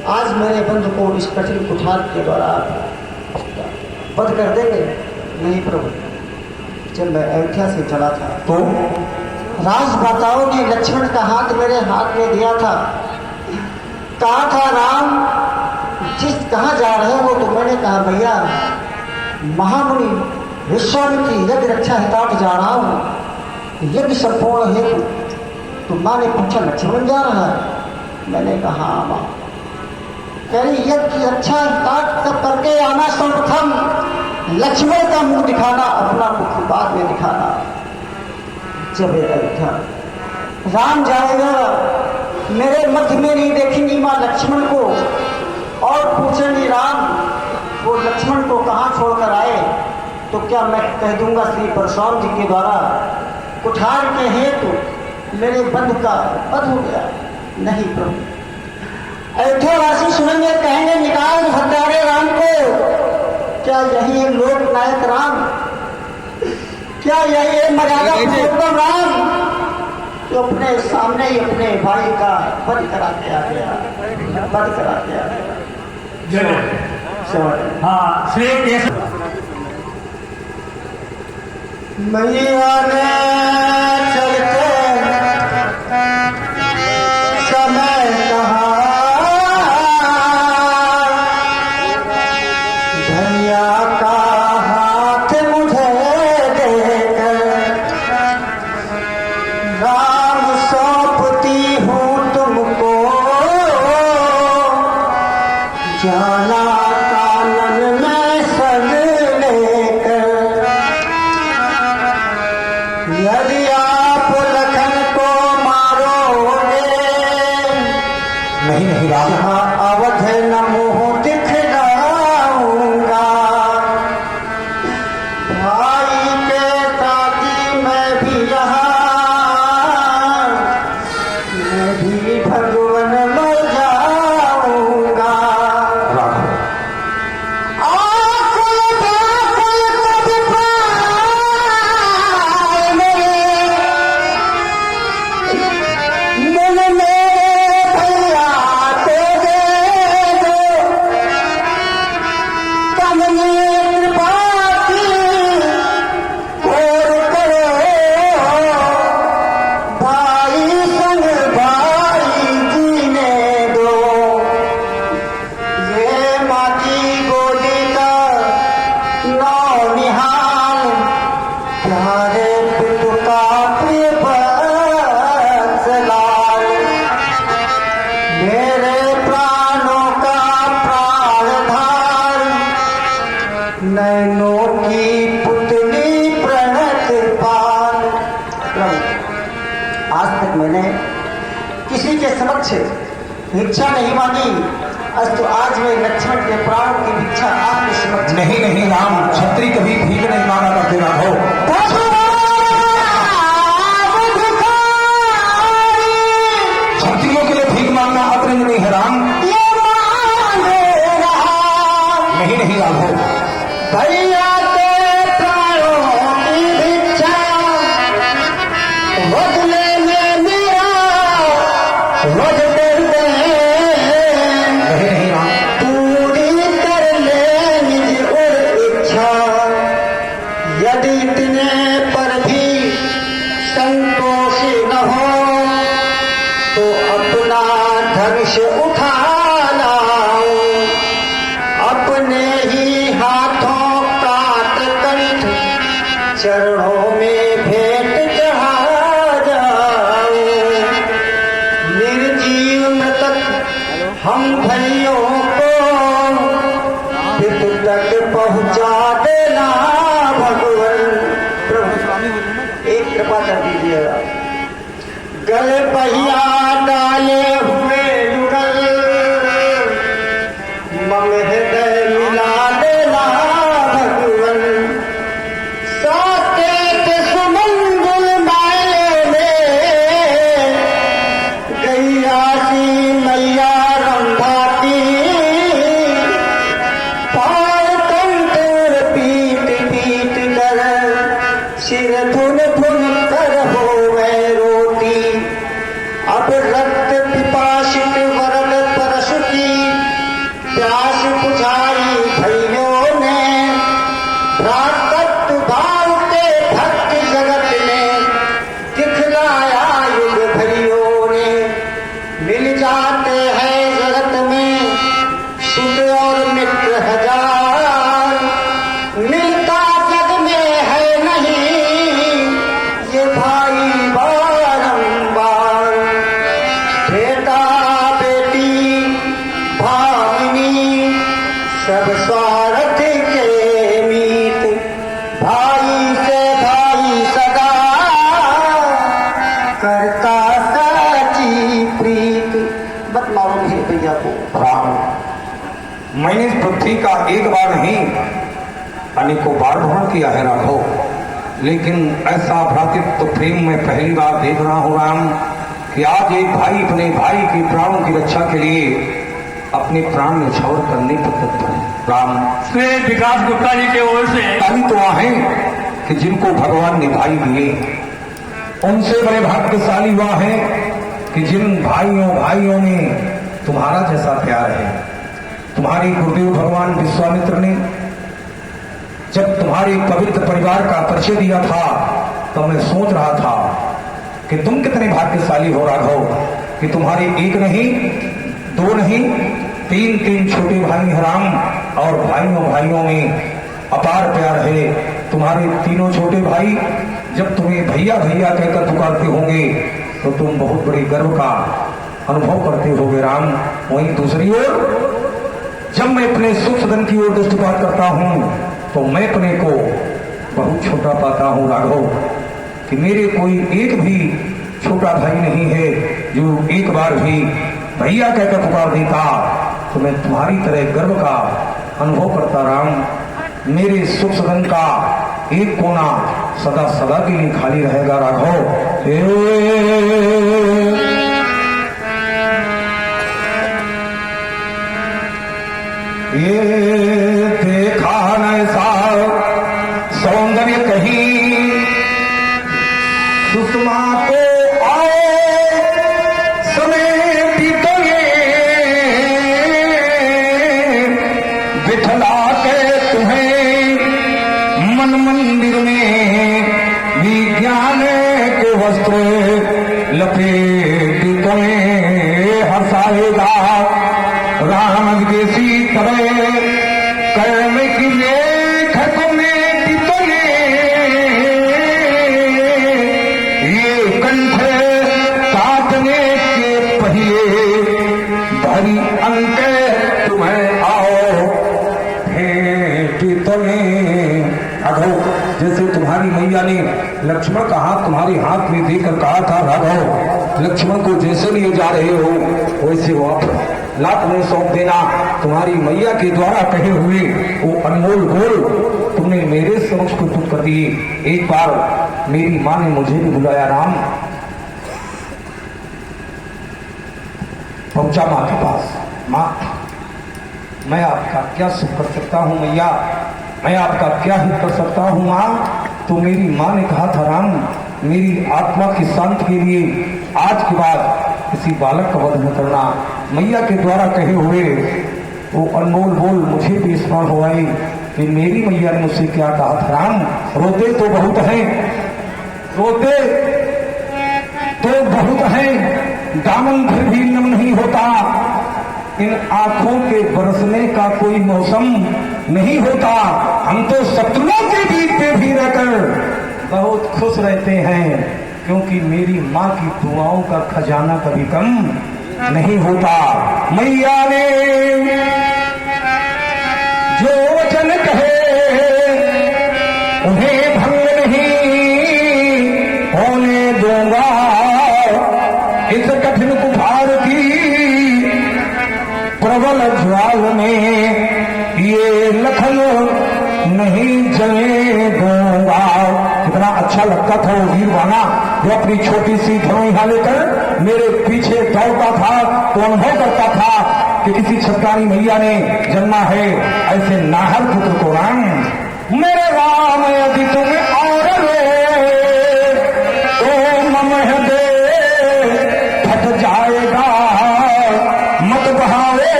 आज मेरे बंधु को इस कठिन कुठार के द्वारा वध कर देंगे। नहीं प्रभु, जब मैं अयोध्या से चला था तो राजमाताओं ने लक्ष्मण का हाथ मेरे हाथ में दिया था, कहा था राम कहाँ जा रहे हो? तो मैंने कहा भैया महामुनि विश्वामित्र यज्ञ रक्षा हितार्थ जा रहा हूँ, यज्ञ संपूर्ण हेतु। तो माँ ने पूछा लक्ष्मण जा रहा है? मैंने कहा हाँ माँ। कह रही यज्ञ की रक्षा हितार्थ करके आना, सर्वप्रथम लक्ष्मण का मुंह दिखाना, अपना मुख बाद में दिखाना। जब अयोध्या राम जाएगा, मेरे मध्य में नहीं देखेंगी माँ लक्ष्मण को और पूछेंगी राम वो लक्ष्मण को कहाँ छोड़कर आए? तो क्या मैं कह दूंगा श्री परशुराम जी के द्वारा कुठार के हेतु मेरे बंधु का वध हो गया? नहीं प्रभु, अयोध्यावासी सुनेंगे, कहेंगे निकाल भद्दारे राम को। क्या यही है लोक नायक राम? क्या यही है मर्यादा पुरुषोत्तम राम जो अपने सामने ही अपने भाई का वध करा के आ गया, वध करा के आ गया। हाँ श्री मैया ने चलते समय कहा भैया का हाथ मुझे देकर राम सौंपती हूँ तुमको, जाना कानन में सन लेकर। यदि आप लखन को मारोगे, नहीं नहीं राम, यहाँ अवध न मुँह दिखलाऊंगा। भाई के ताकि मैं भी यहाँ, मैं भी भगवान मर जाऊंगा। नैनों की पुतली प्रणत पाल। आज तक मैंने किसी के समक्ष भिक्षा नहीं मांगी, अस्तु आज मैं लक्ष्मण के प्राण की भिक्षा आपके समक्ष। नहीं नहीं राम, क्षत्रिय कभी भीख नहीं मांगा करते राघव। क्षत्रियों के लिए भीख मांगना अपराध नहीं है राम। नहीं नहीं राघव, भैया के प्राणों की भिक्षा बदले में मेरा वध कर दे। नहीं नहीं राम, पूरी कर ले निज और इच्छा। यदि इतने पर भी संतोषी न हो तो अपना धनुष उठा लाओ, अपने ही हाथों काट कंठ चरणों में भेंट चढ़ा जाओ। निर्जीव मृतक हम भाइयों को पितु तक पहुंचा देना भगवान। प्रभु एक कृपा कर दीजिएगा। गले पहिया डाले हुए युगल मम हृदय मिला देना भगवान। साकेत सुमंगल मायले में गैयासी मैया रंभाती। पार कंठ पीट पीट कर सिर धुन धुन कर हो गए रोटी। अब रक्त पिपा सब स्वार्थ के मीत, भाई से भाई सदा करता सच्ची प्रीत। बतलाओ मेरे भैया को। राम, मैंने इस पृथ्वी का एक बार नहीं अनेकों बार भ्रमण किया है राघव, लेकिन ऐसा भ्रातृत्व प्रेम में पहली बार देख रहा हूं राम कि आज एक भाई अपने भाई के प्राणों की रक्षा के लिए अपने प्राण न्यौछावर करने पर तत्पर है। राम, श्री विकास गुप्ता जी की ओर से ताली तो हैं कि जिनको भगवान ने भाई दिए, उनसे बड़े भाग्यशाली वह है कि जिन भाइयों में तुम्हारा जैसा प्यार है। तुम्हारे गुरुदेव भगवान विश्वामित्र ने जब तुम्हारे पवित्र परिवार का परिचय दिया था तो मैं सोच रहा था कि तुम कितने भाग्यशाली हो राघव कि तुम्हारे एक नहीं, दो नहीं, तीन छोटे भाई हैं राम, और भाइयों में अपार प्यार है। तुम्हारे तीनों छोटे भाई जब तुम्हें भैया भैया कहकर पुकारते होंगे तो तुम बहुत बड़े गर्व का अनुभव करते होगे राम। वहीं दूसरी ओर जब मैं अपने सुख सदन की ओर दृष्टिपात करता हूं तो मैं अपने को बहुत छोटा पाता हूं राघव कि मेरे कोई एक भी छोटा भाई नहीं है जो एक बार भी भैया कहकर पुकार देता तो मैं तुम्हारी तरह गर्व का अनुभव करता राम। मेरे सुख सदन का एक कोना सदा सदा के लिए खाली रहेगा राघव। ये देखा न ऐसा सौंदर्य कहीं सुषमा को आए समेटी तो ये बिठला के तुम्हें मन मंदिर में विज्ञान के वस्त्र लपेटी तुम्हें हंसाएगा। राम जैसी तरह कर्म की लेख तुम्हें ये कंठ काटने के पहले भरी अंक तुम्हें आओ भेंट तुम्हें। राघव, जैसे तुम्हारी मैया ने लक्ष्मण का हाथ तुम्हारे हाथ में देकर कहा था राघव लक्ष्मण को जैसे लिए जा रहे हो वैसे वो आप लात में सौंप देना। तुम्हारी मैया के द्वारा कहे हुए वो अनमोल बोल तुमने मेरे समक्ष प्रस्तुत कर दिए। एक बार मेरी माँ ने मुझे भी बुलाया राम, पहुंचा माँ के पास। माँ, मैं आपका क्या सुख कर सकता हूँ मैया, मैं आपका क्या हित कर सकता हूँ माँ। तो मेरी माँ ने कहा था राम मेरी आत्मा की शांति के लिए आज के बाद किसी बालक का वध न करना। मैया के द्वारा कहे हुए वो अनमोल बोल मुझे भी स्मरण हो आई कि मेरी मैया ने मुझसे क्या कहा था राम। रोते तो बहुत हैं, रोते तो बहुत हैं, दामन फिर भी नम नहीं होता। इन आंखों के बरसने का कोई मौसम नहीं होता। हम तो शत्रुओं के बीच पे भी रहकर बहुत खुश रहते हैं क्योंकि मेरी माँ की दुआओं का खजाना कभी कम नहीं होता। मैया ने जो वचन कहे उन्हें भंग नहीं होने दूंगा। इस कठिन कुठार की प्रबल ज्वाल में ये लखन नहीं जले दूंगा। कितना अच्छा लगता था वो वीरवाना जो अपनी छोटी सी धनोइया लेकर मेरे पीछे दौड़ता था तो अनुभव करता था कि किसी छटकानी मैया ने जन्मा है ऐसे नाहर पुत्र को राम। मेरे राम यदि तुम्हें और तो ममह दे फट जाएगा। मत बहावे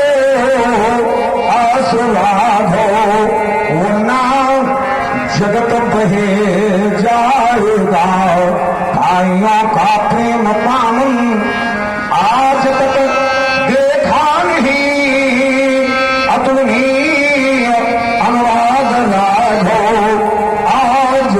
आसुराधो वरना जगत बहे जाएगा। भाइयों का प्रेम पावन आज तक देखा नहीं। अतुलनीय अनुराग राघो आज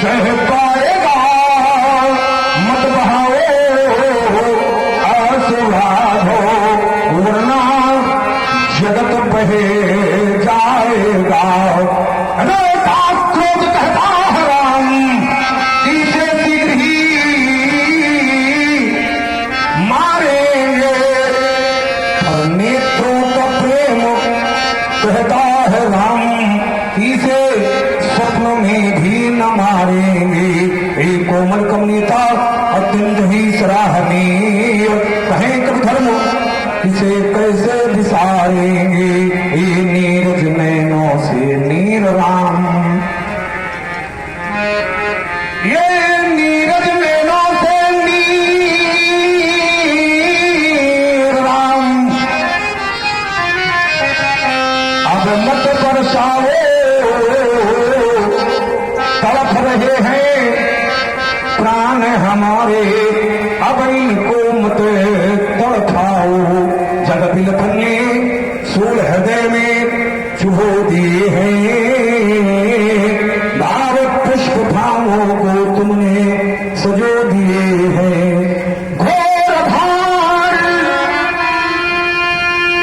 सह पाएगा मत बहाओ आशीर्वाद हो, वरना जगत बहे जाएगा। क्रोध कहता है राम इसे शीघ्र ही मारेंगे, और नेत्रों का प्रेम कहता है राम इसे स्वप्न में भी न मारेंगे। एक कोमल कमनीता अत्यंत ही सराहनीय, कहें कब धर्म इसे कैसे विसारेंगे। ये नीरज नैनों से नीर राम, ये नीरज नैनों से नीर राम, अब मत बरसाओ तड़प रहे हैं प्राण हमारे, अब इनको मत तड़पाओ। जग बिलखन ने सूल हृदय में चुभो दिए हैं, भाव पुष्प भावों को तुमने सजो दिए हैं। घोर भार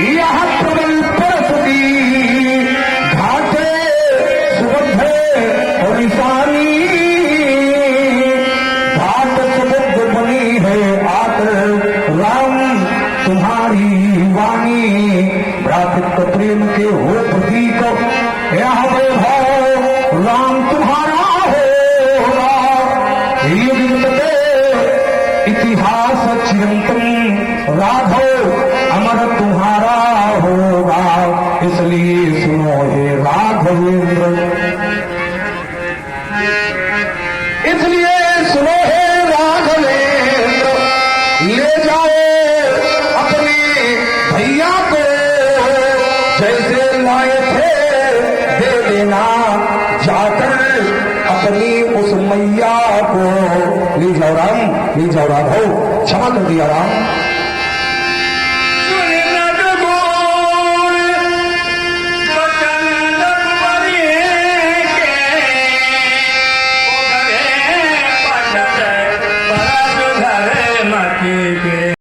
यह प्रबल परसती घाटे सुबद्ध और निशानी, घाट सुबद्ध बनी है आत राम तुम्हारी वाणी। भ्रातृत्व प्रेम के हो प्रतीक यह वैभव राम तुम्हारा होगा। युग इतिहास चिरंतन राघव अमर तुम्हारा होगा। इसलिए सुनो हे राघवेंद्र, इसलिए सुनो हे राघवेंद्र, ले जाओ अपने भैया को जैसे लाए थे दे देना, जाकर अपनी उस मैया को। ली जाओ राम, ली जाओ राघव, क्षमा कर दिया राम।